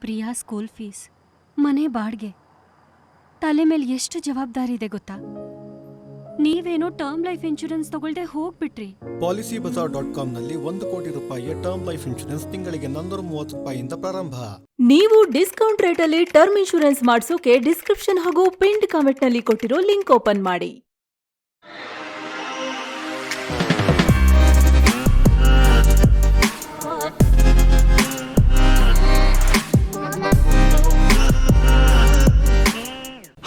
Priya school fees, ಮನೆ ಬಾಡ್ಗೆ, ತಲೆ ಮೇಲೆ ಎಷ್ಟು ಜವಾಬ್ದಾರಿ ಇದೆ ಗೊತ್ತಾ? ನೀವೇನೋ ಟರ್ಮ್ ಲೈಫ್ ಇನ್ಶೂರೆನ್ಸ್ ತಗೊಳ್ದೆ ಹೋಗ್ಬಿಟ್ರಿ. PolicyBazaar.com ನಲ್ಲಿ 1 ಕೋಟಿ ರೂಪಾಯಿಯ ಟರ್ಮ್ ಲೈಫ್ ಇನ್ಶೂರೆನ್ಸ್ ತಿಂಗಳಿಗೆ 430 ರೂಪಾಯಿಯಿಂದ ಪ್ರಾರಂಭ. ನೀವು ಡಿಸ್ಕೌಂಟ್ ರೇಟಲ್ಲಿ ಟರ್ಮ್ ಇನ್ಶೂರೆನ್ಸ್ ಮಾಡಿಸೋಕೆ ಡಿಸ್ಕ್ರಿಪ್ಷನ್ ಹಾಗೂ ಪಿನ್ಡ್ ಕಾಮೆಂಟ್ ನಲ್ಲಿ ಕೊಟ್ಟಿರೋ ಲಿಂಕ್ ಓಪನ್ ಮಾಡಿ.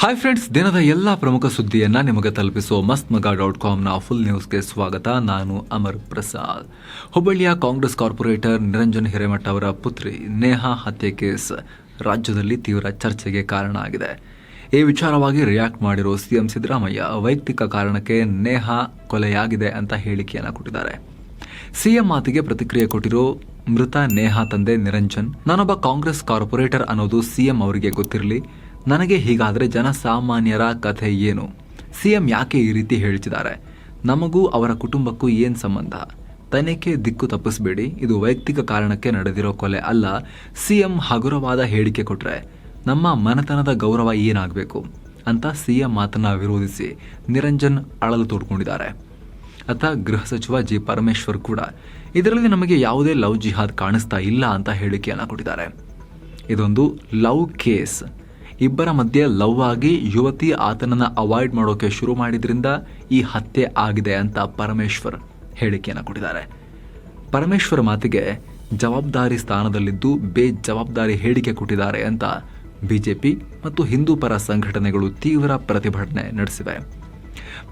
ಹಾಯ್ ಫ್ರೆಂಡ್ಸ್, ದಿನದ ಎಲ್ಲ ಪ್ರಮುಖ ಸುದ್ದಿಯನ್ನ ನಿಮಗೆ ತಲುಪಿಸುವ mastmaga.comನ ಫುಲ್ ನ್ಯೂಸ್ಗೆ ಸ್ವಾಗತ. ನಾನು ಅಮರ್ ಪ್ರಸಾದ್. ಹುಬ್ಬಳ್ಳಿಯ ಕಾಂಗ್ರೆಸ್ ಕಾರ್ಪೊರೇಟರ್ ನಿರಂಜನ್ ಹಿರೇಮಠ ಅವರ ಪುತ್ರಿ ನೇಹಾ ಹತ್ಯೆ ಕೇಸ್ ರಾಜ್ಯದಲ್ಲಿ ತೀವ್ರ ಚರ್ಚೆಗೆ ಕಾರಣ ಆಗಿದೆ. ಈ ವಿಚಾರವಾಗಿ ರಿಯಾಕ್ಟ್ ಮಾಡಿರೋ ಸಿಎಂ ಸಿದ್ದರಾಮಯ್ಯ ವೈಯಕ್ತಿಕ ಕಾರಣಕ್ಕೆ ನೇಹಾ ಕೊಲೆಯಾಗಿದೆ ಅಂತ ಹೇಳಿಕೆಯನ್ನು ಕೊಟ್ಟಿದ್ದಾರೆ. ಸಿಎಂ ಮಾತಿಗೆ ಪ್ರತಿಕ್ರಿಯೆ ಕೊಟ್ಟಿರೋ ಮೃತ ನೇಹಾ ತಂದೆ ನಿರಂಜನ್, ನಾನೊಬ್ಬ ಕಾಂಗ್ರೆಸ್ ಕಾರ್ಪೊರೇಟರ್ ಅನ್ನೋದು ಸಿಎಂ ಅವರಿಗೆ ಗೊತ್ತಿರಲಿ. ನನಗೆ ಹೀಗಾದರೆ ಜನಸಾಮಾನ್ಯರ ಕಥೆ ಏನು? ಸಿಎಂ ಯಾಕೆ ಈ ರೀತಿ ಹೇಳ್ತಿದ್ದಾರೆ? ನಮಗೂ ಅವರ ಕುಟುಂಬಕ್ಕೂ ಏನು ಸಂಬಂಧ? ತನಿಖೆ ದಿಕ್ಕು ತಪ್ಪಿಸಬೇಡಿ. ಇದು ವೈಯಕ್ತಿಕ ಕಾರಣಕ್ಕೆ ನಡೆದಿರೋ ಕೊಲೆ ಅಲ್ಲ. ಸಿಎಂ ಹಗುರವಾದ ಹೇಳಿಕೆ ಕೊಟ್ರೆ ನಮ್ಮ ಮನೆತನದ ಗೌರವ ಏನಾಗಬೇಕು ಅಂತ ಸಿಎಂ ಮಾತನ್ನ ವಿರೋಧಿಸಿ ನಿರಂಜನ್ ಅಳಲು ತೋಡ್ಕೊಂಡಿದ್ದಾರೆ. ಅತ್ತ ಗೃಹ ಸಚಿವ ಜಿ ಪರಮೇಶ್ವರ್ ಕೂಡ ಇದರಲ್ಲಿ ನಮಗೆ ಯಾವುದೇ ಲವ್ ಜಿಹಾದ್ ಕಾಣಿಸ್ತಾ ಇಲ್ಲ ಅಂತ ಹೇಳಿಕೆಯನ್ನು ಕೊಟ್ಟಿದ್ದಾರೆ. ಇದೊಂದು ಲವ್ ಕೇಸ್. ಇಬ್ಬರ ಮಧ್ಯೆ ಲವ್ ಆಗಿ ಯುವತಿ ಆತನನ್ನ ಅವಾಯ್ಡ್ ಮಾಡೋಕೆ ಶುರು ಮಾಡಿದ್ರಿಂದ ಈ ಹತ್ಯೆ ಆಗಿದೆ ಅಂತ ಪರಮೇಶ್ವರ್ ಹೇಳಿಕೆಯನ್ನು ಕೊಟ್ಟಿದ್ದಾರೆ. ಪರಮೇಶ್ವರ್ ಮಾತಿಗೆ ಜವಾಬ್ದಾರಿ ಸ್ಥಾನದಲ್ಲಿದ್ದು ಬೇಜವಾಬ್ದಾರಿ ಹೇಳಿಕೆ ಕೊಟ್ಟಿದ್ದಾರೆ ಅಂತ ಬಿಜೆಪಿ ಮತ್ತು ಹಿಂದೂ ಪರ ಸಂಘಟನೆಗಳು ತೀವ್ರ ಪ್ರತಿಭಟನೆ ನಡೆಸಿವೆ.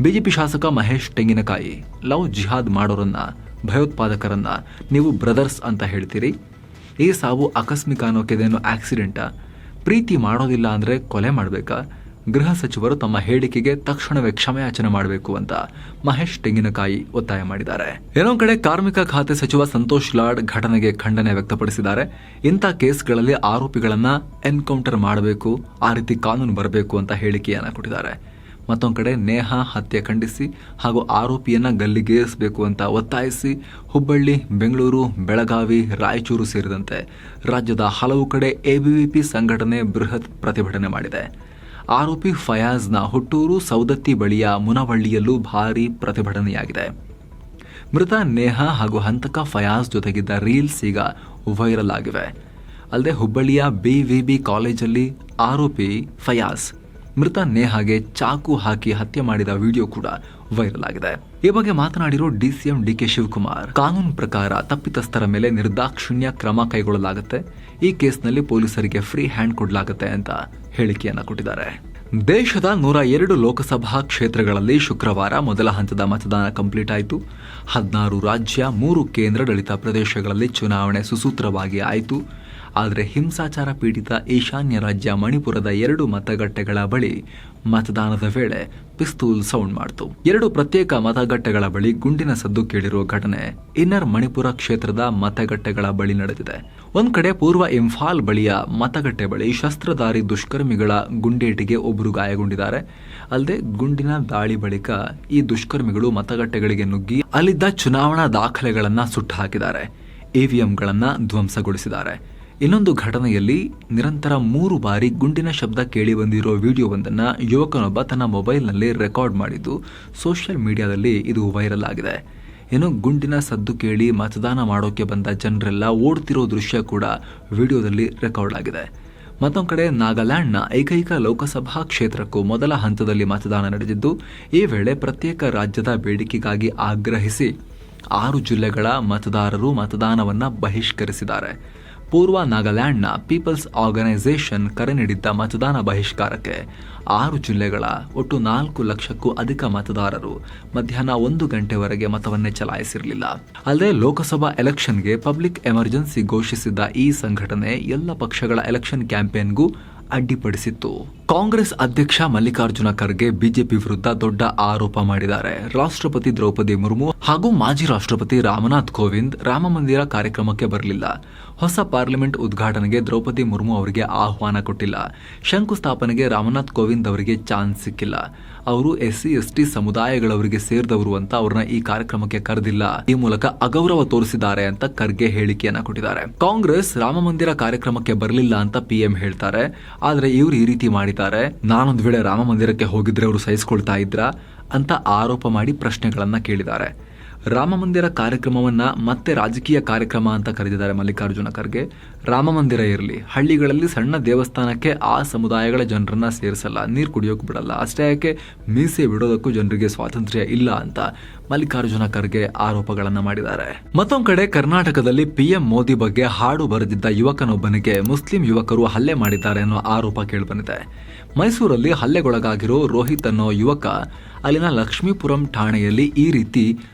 ಬಿಜೆಪಿ ಶಾಸಕ ಮಹೇಶ್ ತೆಂಗಿನಕಾಯಿ, ಲವ್ ಜಿಹಾದ್ ಮಾಡೋರನ್ನ, ಭಯೋತ್ಪಾದಕರನ್ನ ನೀವು ಬ್ರದರ್ಸ್ ಅಂತ ಹೇಳ್ತೀರಿ. ಈ ಸಾವು ಆಕಸ್ಮಿಕ ಅನ್ನೋಕೆದೇನು ಆಕ್ಸಿಡೆಂಟಾ? ಪ್ರೀತಿ ಮಾಡೋದಿಲ್ಲ ಅಂದ್ರೆ ಕೊಲೆ ಮಾಡಬೇಕಾ? ಗೃಹ ಸಚಿವರು ತಮ್ಮ ಹೇಳಿಕೆಗೆ ತಕ್ಷಣವೇ ಕ್ಷಮೆಯಾಚನೆ ಮಾಡಬೇಕು ಅಂತ ಮಹೇಶ್ ತೆಂಗಿನಕಾಯಿ ಒತ್ತಾಯ ಮಾಡಿದ್ದಾರೆ. ಇನ್ನೊಂದು ಕಡೆ ಕಾರ್ಮಿಕ ಖಾತೆ ಸಚಿವ ಸಂತೋಷ್ ಲಾಡ್ ಘಟನೆಗೆ ಖಂಡನೆ ವ್ಯಕ್ತಪಡಿಸಿದ್ದಾರೆ. ಇಂಥ ಕೇಸ್ಗಳಲ್ಲಿ ಆರೋಪಿಗಳನ್ನ ಎನ್ಕೌಂಟರ್ ಮಾಡಬೇಕು, ಆ ರೀತಿ ಕಾನೂನು ಬರಬೇಕು ಅಂತ ಹೇಳಿಕೆಯನ್ನ ಕೊಟ್ಟಿದ್ದಾರೆ. ಮತ್ತೊಂದು ಕಡೆ ನೇಹಾ ಹತ್ಯೆ ಖಂಡಿಸಿ ಹಾಗೂ ಆರೋಪಿಯನ್ನ ಗಲ್ಲಿಗೇರಿಸಬೇಕು ಅಂತ ಒತ್ತಾಯಿಸಿ ಹುಬ್ಬಳ್ಳಿ, ಬೆಂಗಳೂರು, ಬೆಳಗಾವಿ, ರಾಯಚೂರು ಸೇರಿದಂತೆ ರಾಜ್ಯದ ಹಲವು ಕಡೆ ಎಬಿವಿಪಿ ಸಂಘಟನೆ ಬೃಹತ್ ಪ್ರತಿಭಟನೆ ಮಾಡಿದೆ. ಆರೋಪಿ ಫಯಾಜ್ನ ಹುಟ್ಟೂರು ಸೌದತ್ತಿ ಬಳಿಯ ಮುನವಳ್ಳಿಯಲ್ಲೂ ಭಾರೀ ಪ್ರತಿಭಟನೆಯಾಗಿದೆ. ಮೃತ ನೇಹಾ ಹಾಗೂ ಹಂತಕ ಫಯಾಜ್ ಜೊತೆಗಿದ್ದ ರೀಲ್ಸ್ ಈಗ ವೈರಲ್ ಆಗಿವೆ. ಅಲ್ಲದೆ ಹುಬ್ಬಳ್ಳಿಯ ಬಿವಿಬಿ ಕಾಲೇಜಲ್ಲಿ ಆರೋಪಿ ಫಯಾಜ್ ಮೃತ ನೇಹಾಗೆ ಚಾಕು ಹಾಕಿ ಹತ್ಯೆ ಮಾಡಿದ ವಿಡಿಯೋ ಕೂಡ ವೈರಲ್ ಆಗಿದೆ. ಈ ಬಗ್ಗೆ ಮಾತನಾಡಿರೋ ಡಿಸಿಎಂ ಡಿಕೆ ಶಿವಕುಮಾರ್, ಕಾನೂನು ಪ್ರಕಾರ ತಪ್ಪಿತಸ್ಥರ ಮೇಲೆ ನಿರ್ದಾಕ್ಷಿಣ್ಯ ಕ್ರಮ ಕೈಗೊಳ್ಳಲಾಗುತ್ತೆ. ಈ ಕೇಸ್ನಲ್ಲಿ ಪೊಲೀಸರಿಗೆ ಫ್ರೀ ಹ್ಯಾಂಡ್ ಕೊಡಲಾಗುತ್ತೆ ಅಂತ ಹೇಳಿಕೆಯನ್ನ ಕೊಟ್ಟಿದ್ದಾರೆ. ದೇಶದ 102 ಲೋಕಸಭಾ ಕ್ಷೇತ್ರಗಳಲ್ಲಿ ಶುಕ್ರವಾರ ಮೊದಲ ಹಂತದ ಮತದಾನ ಕಂಪ್ಲೀಟ್ ಆಯಿತು. 16 ರಾಜ್ಯ, 3 ಕೇಂದ್ರಾಡಳಿತ ಪ್ರದೇಶಗಳಲ್ಲಿ ಚುನಾವಣೆ ಸುಸೂತ್ರವಾಗಿ ಆಯಿತು. ಆದರೆ ಹಿಂಸಾಚಾರ ಪೀಡಿತ ಈಶಾನ್ಯ ರಾಜ್ಯ ಮಣಿಪುರದ 2 ಮತಗಟ್ಟೆಗಳ ಬಳಿ ಮತದಾನದ ವೇಳೆ ಪಿಸ್ತೂಲ್ ಸೌಂಡ್ ಮಾಡಿತು. 2 ಪ್ರತ್ಯೇಕ ಮತಗಟ್ಟೆಗಳ ಬಳಿ ಗುಂಡಿನ ಸದ್ದು ಕೇಳಿರುವ ಘಟನೆ ಇನ್ನರ್ ಮಣಿಪುರ ಕ್ಷೇತ್ರದ ಮತಗಟ್ಟೆಗಳ ಬಳಿ ನಡೆದಿದೆ. ಒಂದ್ ಕಡೆ ಪೂರ್ವ ಇಂಫಾಲ್ ಬಳಿಯ ಮತಗಟ್ಟೆ ಬಳಿ ಶಸ್ತ್ರಧಾರಿ ದುಷ್ಕರ್ಮಿಗಳ ಗುಂಡೇಟಿಗೆ ಒಬ್ಬರು ಗಾಯಗೊಂಡಿದ್ದಾರೆ. ಅಲ್ಲದೆ ಗುಂಡಿನ ದಾಳಿ ಬಳಿಕ ಈ ದುಷ್ಕರ್ಮಿಗಳು ಮತಗಟ್ಟೆಗಳಿಗೆ ನುಗ್ಗಿ ಅಲ್ಲಿದ್ದ ಚುನಾವಣಾ ದಾಖಲೆಗಳನ್ನ ಸುಟ್ಟು ಹಾಕಿದ್ದಾರೆ. ಇವಿಎಂಗಳನ್ನ ಧ್ವಂಸಗೊಳಿಸಿದ್ದಾರೆ. ಇನ್ನೊಂದು ಘಟನೆಯಲ್ಲಿ ನಿರಂತರ 3 ಬಾರಿ ಗುಂಡಿನ ಶಬ್ದ ಕೇಳಿ ಬಂದಿರೋ ವಿಡಿಯೋವೊಂದನ್ನು ಯುವಕನೊಬ್ಬ ತನ್ನ ಮೊಬೈಲ್ನಲ್ಲಿ ರೆಕಾರ್ಡ್ ಮಾಡಿದ್ದು ಸೋಷಿಯಲ್ ಮೀಡಿಯಾದಲ್ಲಿ ಇದು ವೈರಲ್ ಆಗಿದೆ. ಇನ್ನು ಗುಂಡಿನ ಸದ್ದು ಕೇಳಿ ಮತದಾನ ಮಾಡೋಕೆ ಬಂದ ಜನರೆಲ್ಲ ಓಡ್ತಿರೋ ದೃಶ್ಯ ಕೂಡ ವಿಡಿಯೋದಲ್ಲಿ ರೆಕಾರ್ಡ್ ಆಗಿದೆ. ಮತ್ತೊಂದು ಕಡೆ ನಾಗಾಲ್ಯಾಂಡ್ನ ಏಕೈಕ ಲೋಕಸಭಾ ಕ್ಷೇತ್ರಕ್ಕೂ ಮೊದಲ ಹಂತದಲ್ಲಿ ಮತದಾನ ನಡೆದಿದ್ದು, ಈ ವೇಳೆ ಪ್ರತ್ಯೇಕ ರಾಜ್ಯದ ಬೇಡಿಕೆಗಾಗಿ ಆಗ್ರಹಿಸಿ 6 ಜಿಲ್ಲೆಗಳ ಮತದಾರರು ಮತದಾನವನ್ನ ಬಹಿಷ್ಕರಿಸಿದ್ದಾರೆ. ಪೂರ್ವ ನಾಗಾಲ್ಯಾಂಡ್ನ ಪೀಪಲ್ಸ್ ಆರ್ಗನೈಸೇಷನ್ ಕರೆ ನೀಡಿದ್ದ ಮತದಾನ ಬಹಿಷ್ಕಾರಕ್ಕೆ 6 ಜಿಲ್ಲೆಗಳ ಒಟ್ಟು 4 ಲಕ್ಷಕ್ಕೂ ಅಧಿಕ ಮತದಾರರು ಮಧ್ಯಾಹ್ನ 1 ಗಂಟೆವರೆಗೆ ಮತವನ್ನೇ ಚಲಾಯಿಸಿರಲಿಲ್ಲ. ಅಲ್ಲದೆ ಲೋಕಸಭಾ ಎಲೆಕ್ಷನ್ಗೆ ಪಬ್ಲಿಕ್ ಎಮರ್ಜೆನ್ಸಿ ಘೋಷಿಸಿದ್ದ ಈ ಸಂಘಟನೆ ಎಲ್ಲ ಪಕ್ಷಗಳ ಎಲೆಕ್ಷನ್ ಕ್ಯಾಂಪೇನ್ಗೂ ಅಡ್ಡಿಪಡಿಸಿತ್ತು. ಕಾಂಗ್ರೆಸ್ ಅಧ್ಯಕ್ಷ ಮಲ್ಲಿಕಾರ್ಜುನ ಖರ್ಗೆ ಬಿಜೆಪಿ ವಿರುದ್ಧ ದೊಡ್ಡ ಆರೋಪ ಮಾಡಿದ್ದಾರೆ. ರಾಷ್ಟ್ರಪತಿ ದ್ರೌಪದಿ ಮುರ್ಮು ಹಾಗೂ ಮಾಜಿ ರಾಷ್ಟ್ರಪತಿ ರಾಮನಾಥ್ ಕೋವಿಂದ್ ರಾಮಮಂದಿರ ಕಾರ್ಯಕ್ರಮಕ್ಕೆ ಬರಲಿಲ್ಲ. ಹೊಸ ಪಾರ್ಲಿಮೆಂಟ್ ಉದ್ಘಾಟನೆಗೆ ದ್ರೌಪದಿ ಮುರ್ಮು ಅವರಿಗೆ ಆಹ್ವಾನ ಕೊಟ್ಟಿಲ್ಲ. ಶಂಕುಸ್ಥಾಪನೆಗೆ ರಾಮನಾಥ್ ಕೋವಿಂದ್ ಅವರಿಗೆ ಚಾನ್ಸ್ ಸಿಕ್ಕಿಲ್ಲ. ಅವರು SC/ST ಸಮುದಾಯಗಳವರಿಗೆ ಸೇರಿದವರು ಅಂತ ಅವ್ರನ್ನ ಈ ಕಾರ್ಯಕ್ರಮಕ್ಕೆ ಕರೆದಿಲ್ಲ. ಈ ಮೂಲಕ ಅಗೌರವ ತೋರಿಸಿದ್ದಾರೆ ಅಂತ ಖರ್ಗೆ ಹೇಳಿಕೆಯನ್ನ ಕೊಟ್ಟಿದ್ದಾರೆ. ಕಾಂಗ್ರೆಸ್ ರಾಮಮಂದಿರ ಕಾರ್ಯಕ್ರಮಕ್ಕೆ ಬರಲಿಲ್ಲ ಅಂತ PM ಹೇಳ್ತಾರೆ. ಆದ್ರೆ ಇವ್ರು ಈ ರೀತಿ ಮಾಡಿದ್ದಾರೆ. ನಾನೊಂದು ವೇಳೆ ರಾಮಮಂದಿರಕ್ಕೆ ಹೋಗಿದ್ರೆ ಅವರು ಸಹಿಸ್ಕೊಳ್ತಾ ಇದ್ರ ಅಂತ ಆರೋಪ ಮಾಡಿ ಪ್ರಶ್ನೆಗಳನ್ನ ಕೇಳಿದ್ದಾರೆ. ರಾಮಮಂದಿರ ಕಾರ್ಯಕ್ರಮವನ್ನ ಮತ್ತೆ ರಾಜಕೀಯ ಕಾರ್ಯಕ್ರಮ ಅಂತ ಕರೆದಿದ್ದಾರೆ ಮಲ್ಲಿಕಾರ್ಜುನ ಖರ್ಗೆ. ರಾಮಮಂದಿರ ಇರಲಿ, ಹಳ್ಳಿಗಳಲ್ಲಿ ಸಣ್ಣ ದೇವಸ್ಥಾನಕ್ಕೆ ಆ ಸಮುದಾಯಗಳ ಜನರನ್ನ ಸೇರಿಸಲ್ಲ, ನೀರು ಕುಡಿಯೋಕೆ ಬಿಡಲ್ಲ, ಅಷ್ಟೇ ಯಾಕೆ ಮೀಸೆ ಬಿಡೋದಕ್ಕೂ ಜನರಿಗೆ ಸ್ವಾತಂತ್ರ್ಯ ಇಲ್ಲ ಅಂತ ಮಲ್ಲಿಕಾರ್ಜುನ ಖರ್ಗೆ ಆರೋಪಗಳನ್ನ ಮಾಡಿದ್ದಾರೆ. ಮತ್ತೊಂದು ಕಡೆ ಕರ್ನಾಟಕದಲ್ಲಿ PM ಮೋದಿ ಬಗ್ಗೆ ಹಾಡು ಬರೆದಿದ್ದ ಯುವಕನೊಬ್ಬನಿಗೆ ಮುಸ್ಲಿಂ ಯುವಕರು ಹಲ್ಲೆ ಮಾಡಿದ್ದಾರೆ ಅನ್ನೋ ಆರೋಪ ಕೇಳಿಬಂದಿದೆ. ಮೈಸೂರಲ್ಲಿ ಹಲ್ಲೆಗೊಳಗಾಗಿರೋ ರೋಹಿತ್ ಅನ್ನೋ ಯುವಕ ಅಲ್ಲಿನ ಲಕ್ಷ್ಮೀಪುರಂ ಠಾಣೆಯಲ್ಲಿ ಈ ರೀತಿ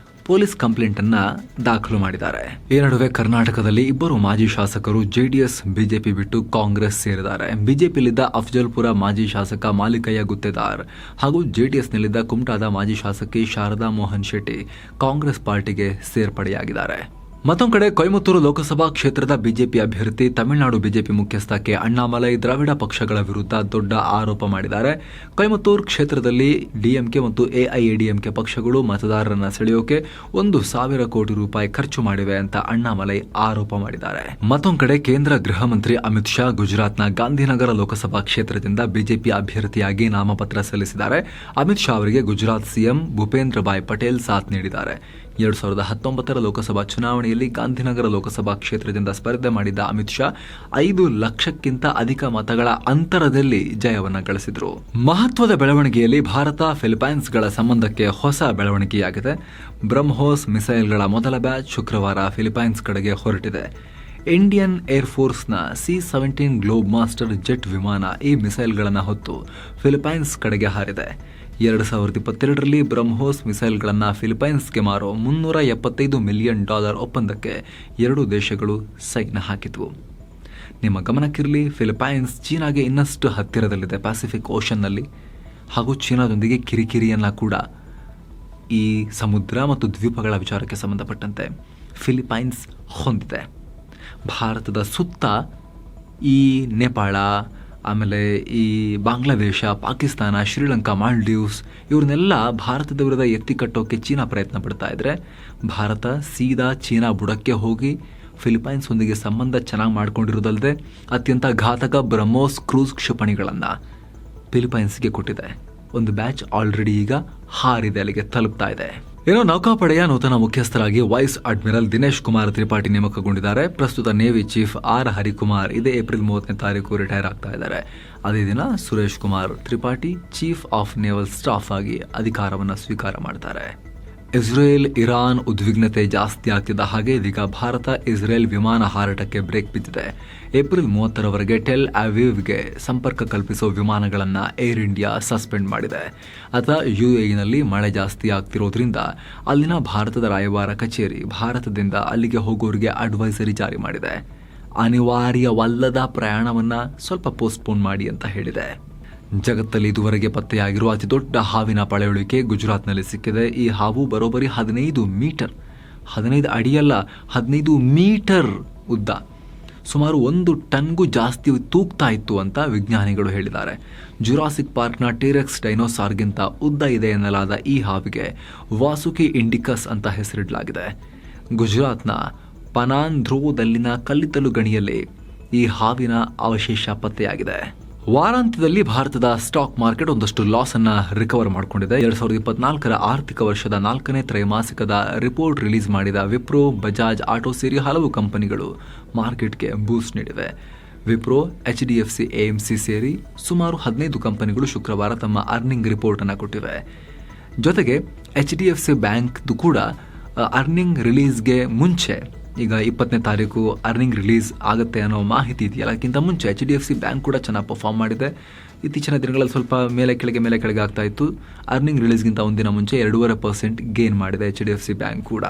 ಪೊಲೀಸ್ ಕಂಪ್ಲೇಂಟ್ ಅನ್ನ ದಾಖಲು ಮಾಡಿದ್ದಾರೆ. ಈ ನಡುವೆ ಕರ್ನಾಟಕದಲ್ಲಿ ಇಬ್ಬರು ಮಾಜಿ ಶಾಸಕರು JDS ಬಿಜೆಪಿ ಬಿಟ್ಟು ಕಾಂಗ್ರೆಸ್ ಸೇರಿದ್ದಾರೆ. ಬಿಜೆಪಿಯಲ್ಲಿದ್ದ ಅಫ್ಜಲ್ಪುರ ಮಾಜಿ ಶಾಸಕ ಮಾಲಿಕಯ್ಯ ಗುತ್ತೇದಾರ್ ಹಾಗೂ JDSನಲ್ಲಿದ್ದ ಕುಮಟಾದ ಮಾಜಿ ಶಾಸಕಿ ಶಾರದಾ ಮೋಹನ್ ಶೆಟ್ಟಿ ಕಾಂಗ್ರೆಸ್ ಪಾರ್ಟಿಗೆ ಸೇರ್ಪಡೆಯಾಗಿದ್ದಾರೆ. ಮತ್ತೊಂದು ಕಡೆ ಕೊಯಮತ್ತೂರು ಲೋಕಸಭಾ ಕ್ಷೇತ್ರದ ಬಿಜೆಪಿ ಅಭ್ಯರ್ಥಿ ತಮಿಳುನಾಡು ಬಿಜೆಪಿ ಮುಖ್ಯಸ್ಥ ಕೆ ಅಣ್ಣಾಮಲೈ ದ್ರಾವಿಡ ಪಕ್ಷಗಳ ವಿರುದ್ಧ ದೊಡ್ಡ ಆರೋಪ ಮಾಡಿದ್ದಾರೆ. ಕೊಯಮತ್ತೂರು ಕ್ಷೇತ್ರದಲ್ಲಿ DMK ಮತ್ತು AIADMK ಪಕ್ಷಗಳು ಮತದಾರರನ್ನ ಸೆಳೆಯೋಕೆ 1,000 ಕೋಟಿ ರೂಪಾಯಿ ಖರ್ಚು ಮಾಡಿವೆ ಅಂತ ಅಣ್ಣಾಮಲೈ ಆರೋಪ ಮಾಡಿದ್ದಾರೆ. ಮತ್ತೊಂದು ಕಡೆ ಕೇಂದ್ರ ಗೃಹ ಮಂತ್ರಿ ಅಮಿತ್ ಶಾ ಗುಜರಾತ್ನ ಗಾಂಧಿನಗರ ಲೋಕಸಭಾ ಕ್ಷೇತ್ರದಿಂದ ಬಿಜೆಪಿ ಅಭ್ಯರ್ಥಿಯಾಗಿ ನಾಮಪತ್ರ ಸಲ್ಲಿಸಿದ್ದಾರೆ. ಅಮಿತ್ ಶಾ ಅವರಿಗೆ ಗುಜರಾತ್ CM ಭೂಪೇಂದ್ರ ಭಾಯ್ ಪಟೇಲ್ ಸಾಥ್ ನೀಡಿದ್ದಾರೆ. 2019 ಲೋಕಸಭಾ ಚುನಾವಣೆಯಲ್ಲಿ ಗಾಂಧಿನಗರ ಲೋಕಸಭಾ ಕ್ಷೇತ್ರದಿಂದ ಸ್ಪರ್ಧೆ ಮಾಡಿದ್ದ ಅಮಿತ್ ಶಾ 5 ಲಕ್ಷಕ್ಕಿಂತ ಅಧಿಕ ಮತಗಳ ಅಂತರದಲ್ಲಿ ಜಯವನ್ನ ಗಳಿಸಿದ್ರು. ಮಹತ್ವದ ಬೆಳವಣಿಗೆಯಲ್ಲಿ ಭಾರತ ಫಿಲಿಪೈನ್ಸ್ಗಳ ಸಂಬಂಧಕ್ಕೆ ಹೊಸ ಬೆಳವಣಿಗೆಯಾಗಿದೆ. ಬ್ರಹ್ಮೋಸ್ ಮಿಸೈಲ್ಗಳ ಮೊದಲ ಬ್ಯಾಚ್ ಶುಕ್ರವಾರ ಫಿಲಿಪೈನ್ಸ್ ಕಡೆಗೆ ಹೊರಟಿದೆ. ಇಂಡಿಯನ್ ಏರ್ಫೋರ್ಸ್ನ C-17 ಗ್ಲೋಬ್ ಮಾಸ್ಟರ್ ಜೆಟ್ ವಿಮಾನ ಈ ಮಿಸೈಲ್ಗಳನ್ನು ಹೊತ್ತು ಫಿಲಿಪೈನ್ಸ್ ಕಡೆಗೆ ಹಾರಿದೆ. 2022ರಲ್ಲಿ ಬ್ರಹ್ಮೋಸ್ ಮಿಸೈಲ್ಗಳನ್ನು ಫಿಲಿಪೈನ್ಸ್ಗೆ ಮಾರೋ $375 ಮಿಲಿಯನ್ ಒಪ್ಪಂದಕ್ಕೆ ಎರಡೂ ದೇಶಗಳು ಸೈನ್ ಹಾಕಿತು. ನಿಮ್ಮ ಗಮನಕ್ಕಿರಲಿ, ಫಿಲಿಪೈನ್ಸ್ ಚೀನಾಗೆ ಇನ್ನಷ್ಟು ಹತ್ತಿರದಲ್ಲಿದೆ ಪ್ಯಾಸಿಫಿಕ್ ಓಷನ್ನಲ್ಲಿ, ಹಾಗೂ ಚೀನಾದೊಂದಿಗೆ ಕಿರಿಕಿರಿಯನ್ನ ಕೂಡ ಈ ಸಮುದ್ರ ಮತ್ತು ದ್ವೀಪಗಳ ವಿಚಾರಕ್ಕೆ ಸಂಬಂಧಪಟ್ಟಂತೆ ಫಿಲಿಪೈನ್ಸ್ ಹೊಂದಿದೆ. ಭಾರತದ ಸುತ್ತ ಈ ನೇಪಾಳ, ಆಮೇಲೆ ಈ ಬಾಂಗ್ಲಾದೇಶ, ಪಾಕಿಸ್ತಾನ, ಶ್ರೀಲಂಕಾ, ಮಾಲ್ಡೀವ್ಸ್ ಇವ್ರನ್ನೆಲ್ಲ ಭಾರತದ ವಿರುದ್ಧ ಎತ್ತಿ ಕಟ್ಟೋಕೆ ಚೀನಾ ಪ್ರಯತ್ನ ಪಡ್ತಾ ಇದ್ರೆ, ಭಾರತ ಸೀದಾ ಚೀನಾ ಬುಡಕ್ಕೆ ಹೋಗಿ ಫಿಲಿಪೈನ್ಸ್ ಒಂದಿಗೆ ಸಂಬಂಧ ಚೆನ್ನಾಗಿ ಮಾಡ್ಕೊಂಡಿರೋದಲ್ಲದೆ ಅತ್ಯಂತ ಘಾತಕ ಬ್ರಹ್ಮೋಸ್ ಕ್ರೂಸ್ ಕ್ಷಿಪಣಿಗಳನ್ನು ಫಿಲಿಪೈನ್ಸ್ಗೆ ಕೊಟ್ಟಿದೆ. ಒಂದು ಬ್ಯಾಚ್ ಆಲ್ರೆಡಿ ಈಗ ಹಾರಿದೆ, ಅಲ್ಲಿಗೆ ತಲುಪ್ತಾ ಇದೆ. ಏನೋ ನೌಕಾಪಡೆಯ ನೂತನ ಮುಖ್ಯಸ್ಥರಾಗಿ ವೈಸ್ ಅಡ್ಮಿರಲ್ ದಿನೇಶ್ ಕುಮಾರ್ ತ್ರಿಪಾಠಿ ನೇಮಕಗೊಂಡಿದ್ದಾರೆ. ಪ್ರಸ್ತುತ ನೇವಿ ಚೀಫ್ R. ಹರಿಕುಮಾರ್ ಇದೇ ಏಪ್ರಿಲ್ 30ನೇ ತಾರೀಕು ರಿಟೈರ್ ಆಗ್ತಾ ಇದ್ದಾರೆ. ಅದೇ ದಿನ Suresh Kumar Tripathi chief of naval staff ಆಗಿ ಅಧಿಕಾರವನ್ನು ಸ್ವೀಕಾರ ಮಾಡ್ತಾರೆ. ಇಸ್ರೇಲ್ ಇರಾನ್ ಉದ್ವಿಗ್ನತೆ ಜಾಸ್ತಿ ಆಗ್ತಿದ್ದ ಹಾಗೆ ಇದೀಗ ಭಾರತ ಇಸ್ರೇಲ್ ವಿಮಾನ ಹಾರಾಟಕ್ಕೆ ಬ್ರೇಕ್ ಬಿದ್ದಿದೆ. ಏಪ್ರಿಲ್ 30ರವರೆಗೆ ಟೆಲ್ ಅವೀವ್ಗೆ ಸಂಪರ್ಕ ಕಲ್ಪಿಸೋ ವಿಮಾನಗಳನ್ನು ಏರ್ ಇಂಡಿಯಾ ಸಸ್ಪೆಂಡ್ ಮಾಡಿದೆ. UAEನಲ್ಲಿ ಮಳೆ ಜಾಸ್ತಿ ಆಗ್ತಿರೋದ್ರಿಂದ ಅಲ್ಲಿನ ಭಾರತದ ರಾಯಭಾರ ಕಚೇರಿ ಭಾರತದಿಂದ ಅಲ್ಲಿಗೆ ಹೋಗೋರಿಗೆ ಅಡ್ವೈಸರಿ ಜಾರಿ ಮಾಡಿದೆ. ಅನಿವಾರ್ಯವಲ್ಲದ ಪ್ರಯಾಣವನ್ನು ಸ್ವಲ್ಪ ಪೋಸ್ಟ್ಪೋನ್ ಮಾಡಿ ಅಂತ ಹೇಳಿದೆ. ಜಗತ್ತಲ್ಲಿ ಇದುವರೆಗೆ ಪತ್ತೆಯಾಗಿರುವ ಅತಿ ದೊಡ್ಡ ಹಾವಿನ ಪಳೆಯುಳಿಕೆ ಗುಜರಾತ್ನಲ್ಲಿ ಸಿಕ್ಕಿದೆ. ಈ ಹಾವು ಬರೋಬ್ಬರಿ 15 ಮೀಟರ್, 15 ಅಡಿಯಲ್ಲ 15 ಮೀಟರ್ ಉದ್ದ, ಸುಮಾರು 1 ಟನ್ಗೂ ಜಾಸ್ತಿ ತೂಗ್ತಾ ಇತ್ತು ಅಂತ ವಿಜ್ಞಾನಿಗಳು ಹೇಳಿದ್ದಾರೆ. ಜುರಾಸಿಕ್ ಪಾರ್ಕ್ನ ಟೀರೆಕ್ಸ್ ಡೈನೋಸಾರ್ಗಿಂತ ಉದ್ದ ಇದೆ ಎನ್ನಲಾದ ಈ ಹಾವಿಗೆ ವಾಸುಕಿ ಇಂಡಿಕಸ್ ಅಂತ ಹೆಸರಿಡಲಾಗಿದೆ. ಗುಜರಾತ್ನ ಪನಾಂಧ್ರೋದಲ್ಲಿನ ಕಲ್ಲಿದ್ದಲು ಗಣಿಯಲ್ಲಿ ಈ ಹಾವಿನ ಅವಶೇಷ ಪತ್ತೆಯಾಗಿದೆ. ವಾರಾಂತ್ಯದಲ್ಲಿ ಭಾರತದ ಸ್ಟಾಕ್ ಮಾರ್ಕೆಟ್ ಒಂದಷ್ಟು ಲಾಸ್ ಅನ್ನ ರಿಕವರ್ ಮಾಡಿಕೊಂಡಿದೆ. 2024ರ ಆರ್ಥಿಕ ವರ್ಷದ 4ನೇ ತ್ರೈಮಾಸಿಕದ ರಿಪೋರ್ಟ್ ರಿಲೀಸ್ ಮಾಡಿದ ವಿಪ್ರೋ, ಬಜಾಜ್ ಆಟೋ ಸೇರಿ ಹಲವು ಕಂಪನಿಗಳು ಮಾರ್ಕೆಟ್ಗೆ ಬೂಸ್ಟ್ ನೀಡಿವೆ. ವಿಪ್ರೋ, HDFC, AMC ಸೇರಿ ಸುಮಾರು 15 ಕಂಪನಿಗಳು ಶುಕ್ರವಾರ ತಮ್ಮ ಅರ್ನಿಂಗ್ ರಿಪೋರ್ಟ್ ಅನ್ನು ಕೊಟ್ಟಿವೆ. ಜೊತೆಗೆ HDFC ಬ್ಯಾಂಕ್ ಕೂಡ ಅರ್ನಿಂಗ್ ರಿಲೀಸ್ಗೆ ಮುಂಚೆ, ಈಗ 20ನೇ ತಾರೀಕು ಅರ್ನಿಂಗ್ ರಿಲೀಸ್ ಆಗುತ್ತೆ ಅನ್ನೋ ಮಾಹಿತಿ ಇದೆಯಲ್ಲ, ಅದಕ್ಕಿಂತ ಮುಂಚೆ HDFC ಬ್ಯಾಂಕ್ ಕೂಡ ಚೆನ್ನಾಗಿ ಪರ್ಫಾರ್ಮ್ ಮಾಡಿದೆ. ಇತ್ತೀಚಿನ ದಿನಗಳಲ್ಲಿ ಸ್ವಲ್ಪ ಮೇಲೆ ಕೆಳಗೆ ಆಗ್ತಾ ಇತ್ತು. ಅರ್ನಿಂಗ್ ರಿಲೀಸ್ಗಿಂತ ಒಂದಿನ ಮುಂಚೆ 2.5% ಗೇನ್ ಮಾಡಿದೆ HDFC ಬ್ಯಾಂಕ್ ಕೂಡ.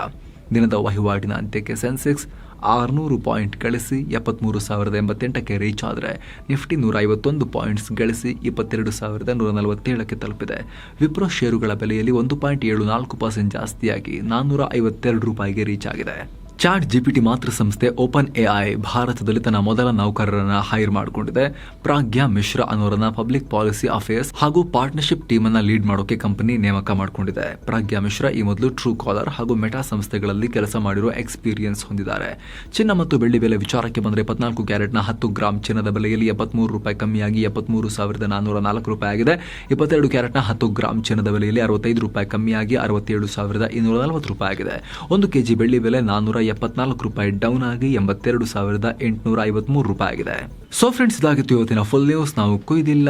ದಿನದ ವಹಿವಾಟಿನ ಅಂತ್ಯಕ್ಕೆ ಸೆನ್ಸೆಕ್ಸ್ 600 ಪಾಯಿಂಟ್ ಗಳಿಸಿ 73,088ಕ್ಕೆ ರೀಚ್ ಆದರೆ ನಿಫ್ಟಿ 151 ಪಾಯಿಂಟ್ಸ್ ಗಳಿಸಿ 22,147ಕ್ಕೆ ತಲುಪಿದೆ. ವಿಪ್ರೋ ಷೇರುಗಳ ಬೆಲೆಯಲ್ಲಿ 1.74% ಜಾಸ್ತಿಯಾಗಿ 452 ರೂಪಾಯಿಗೆ ರೀಚ್ ಆಗಿದೆ. ಚಾಟ್ ಜಿಪಿಟಿ ಮಾತೃ ಸಂಸ್ಥೆ ಓಪನ್ ಎಐ ಭಾರತದಲ್ಲಿ ತನ್ನ ಮೊದಲ ನೌಕರರನ್ನ ಹೈರ್ ಮಾಡಿಕೊಂಡಿದೆ. ಪ್ರಾಗ್ಯಾ ಮಿಶ್ರಾ ಅನ್ನೋರನ್ನ ಪಬ್ಲಿಕ್ ಪಾಲಿಸಿ ಅಫೇರ್ಸ್ ಹಾಗೂ ಪಾರ್ಟ್ನರ್ಶಿಪ್ ಟೀಮ್ ಅನ್ನ ಲೀಡ್ ಮಾಡೋಕೆ ಕಂಪನಿ ನೇಮಕ ಮಾಡಿಕೊಂಡಿದೆ. ಪ್ರಾಗ್ಯಾ ಮಿಶ್ರಾ ಈ ಮೊದಲು ಟ್ರೂ ಕಾಲರ್ ಹಾಗೂ ಮೆಟಾ ಸಂಸ್ಥೆಗಳಲ್ಲಿ ಕೆಲಸ ಮಾಡಿರೋ ಎಕ್ಸ್ಪೀರಿಯನ್ಸ್ ಹೊಂದಿದ್ದಾರೆ. ಚಿನ್ನ ಮತ್ತು ಬೆಳ್ಳಿ ಬೆಲೆ ವಿಚಾರಕ್ಕೆ ಬಂದರೆ 24 ಕ್ಯಾರೆಟ್ನ 10 ಗ್ರಾಂ ಚಿನ್ನದ ಬೆಲೆಯಲ್ಲಿ 73 ರೂಪಾಯಿ ಕಮ್ಮಿಯಾಗಿ 73,404 ರೂಪಾಯಿ ಆಗಿದೆ. 22 ಕ್ಯಾರೆಟ್ನ 10 ಗ್ರಾಂ ಚಿನ್ನದ ಬೆಲೆಯಲ್ಲಿ 65 ರೂಪಾಯಿ ಕಮ್ಮಿಯಾಗಿ 67,240 ರೂಪಾಯಿ ಆಗಿದೆ. 1 ಕೆಜಿ ಬೆಳ್ಳಿ ಬೆಲೆ 474 ರೂಪಾಯಿ ಡೌನ್ ಆಗಿ 82,853 ರೂಪಾಯಿ ಆಗಿದೆ. ಸೊ ಫ್ರೆಂಡ್ಸ್, ಇದಾಗಿತ್ತು ಇವತ್ತಿನ ಫುಲ್ ನ್ಯೂಸ್. ನಾವು ಕುಯ್ದಿಲ್ಲ,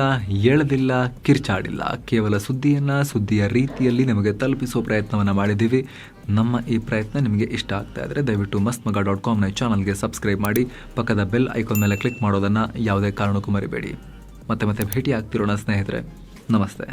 ಎಳೆದಿಲ್ಲ, ಕಿರ್ಚಾಡಿಲ್ಲ, ಕೇವಲ ಸುದ್ದಿಯ ರೀತಿಯಲ್ಲಿ ನಿಮಗೆ ತಲುಪಿಸುವ ಪ್ರಯತ್ನವನ್ನು ಮಾಡಿದ್ದೀವಿ. ನಮ್ಮ ಈ ಪ್ರಯತ್ನ ನಿಮಗೆ ಇಷ್ಟ ಆಗ್ತಾ ಇದ್ರೆ ದಯವಿಟ್ಟು mastmaga.com ಚಾನಲ್ಗೆ ಸಬ್ಸ್ಕ್ರೈಬ್ ಮಾಡಿ, ಪಕ್ಕದ ಬೆಲ್ ಐಕಾನ್ ಮೇಲೆ ಕ್ಲಿಕ್ ಮಾಡೋದನ್ನು ಯಾವುದೇ ಕಾರಣಕ್ಕೂ ಮರಿಬೇಡಿ. ಮತ್ತೆ ಭೇಟಿ ಆಗ್ತಿರೋಣ ಸ್ನೇಹಿತರೆ. ನಮಸ್ತೆ.